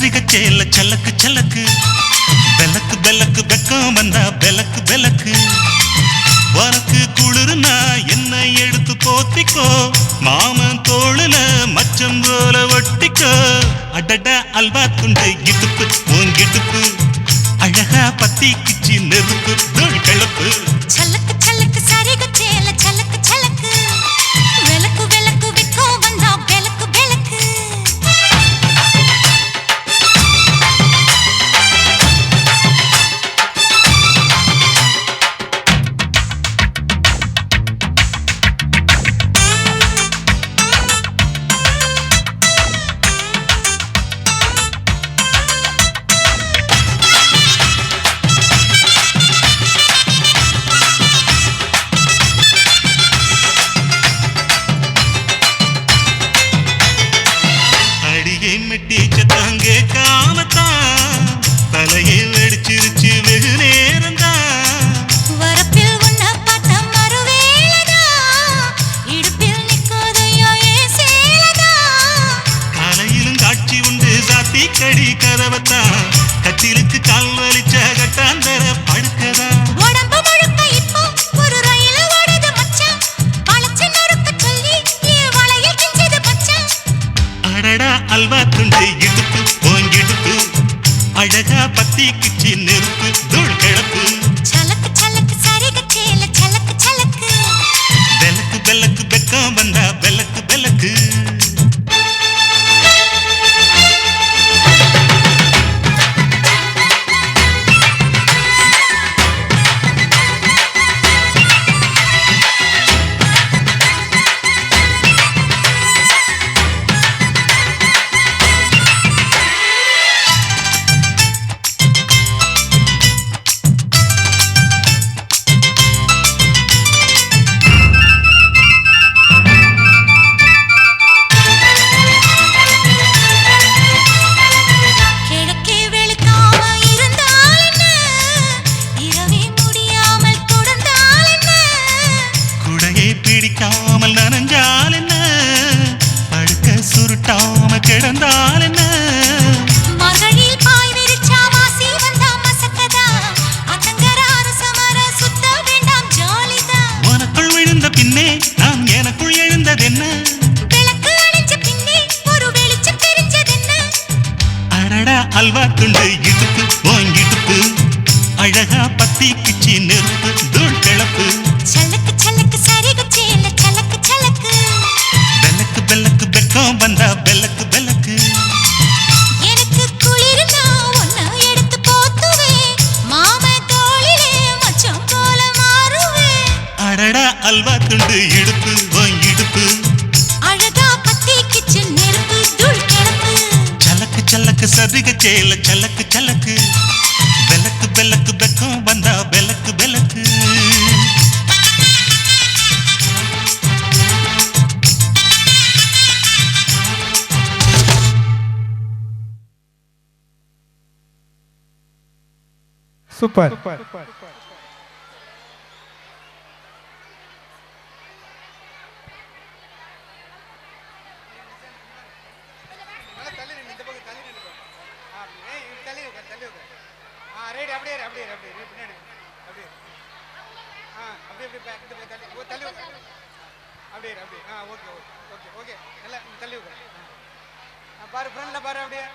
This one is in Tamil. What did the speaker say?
சரிகச்சேல சலக்கு சலக்கு பெலக்கு பெலக்கு வெக்கம் வந்தா பெலக்கு பெலக்கு உனக்கு குளிர்னா என்ன எடுத்து போத்திக்கோ மாமன் தோளுல மச்சம் போல ஒட்டிக்கோ அடட அல்வா துண்டு கிட்டுப்பு உங்கிட்டுப்பு அழகா பத்தி கிச்சி நெருப்பு தோள் கிளப்பு சலக்கு சலக்கு சரிகச்சேல சலக்கு சலக்கு வெலக்கு வெலக்கு வெக்கம் வந்தா பெலக்கு பெலக்கு மெட்டிச்சத்தாங்க காமத்தான் தலையை வெடிச்சிருச்சு வெகு நேரம்தான் வரப்பில் உன்ன பார்த்த மறுவேளதா இடுப்பில் நிற்காதையோ ஏன் சேலதா காலையிலும் காட்சி உண்டு சாத்தி கடி கதவத்தான் கட்டிலுக்கு கால் வலிச்ச கட்டாந்தர படுக்கதா உடம்பு முழுக்க இப்போ ஒரு ரயில் ஓடுது மச்சான் வளைச்சு நொறுக்க சொல்லி என் வளையில் கிஞ்சது மச்சான் அடடா அல்வா துண்டு இடுப்பு ஓங்கிடுப்பு அழகா பத்தி கிச்சி நெருப்பு தூள் கிளப்பு சலக்கு சலக்கு சரிகச்சேல சலக்கு சலக்கு பெலக்கு பெலக்கு வெக்கம் வந்தா பெலக்கு பெலக்கு கிழக்கே வெளுக்காம இருந்தால் என்ன இரவே முடியாமல் தொடர்ந்தால் என்ன குடையை பிடிக்காமல் நனைஞ்சால் என்ன படுக்க சுருட்டாம கிடந்தால் என்ன மகளில் பாய் விரிச்சா வாசி வந்தா மசக்கதா அத்தங்கர அரசமர சுத்த வேண்டாம் ஜாலிதான் உனக்குள் விழுந்த பின்னே நான் எனக்குள் எழுந்ததென்ன விளக்கு அணைஞ்ச பின்னே ஒரு வெளிச்சம் தெரிஞ்சதென்ன அடடா அல்வா துண்டு இடுப்பு ஓங்கிடுப்பு அழகா பத்தி கிச்சி நெருப்பு தூள் கிளப்பு சலக்கு சலக்கு சரிகச்சேல சலக்கு சலக்கு பெலக்கு பெலக்கு வெக்கம் வந்தா பெலக்கு பெலக்கு எனக்கு குளிர்னா ஒன்ன எடுத்து போத்துவேன் மாம தோளிலே மச்சம் போல மாறுவேன் அடடா அல்வா துண்டு இடுப்பு ஓங்கிடுப்பு அழகா பத்தி கிச்சு நெருப்பு தூள் கிளப்பு சலக்கு சலக்கு சரிகச்சேல சலக்கு சலக்கு பெலக்கு பெலக்கு வெக்கம் வந்தா பெலக்கு பெலக்கு சூப்பர். பாரு ஃப்ரண்ட்ல பாரு அப்படியே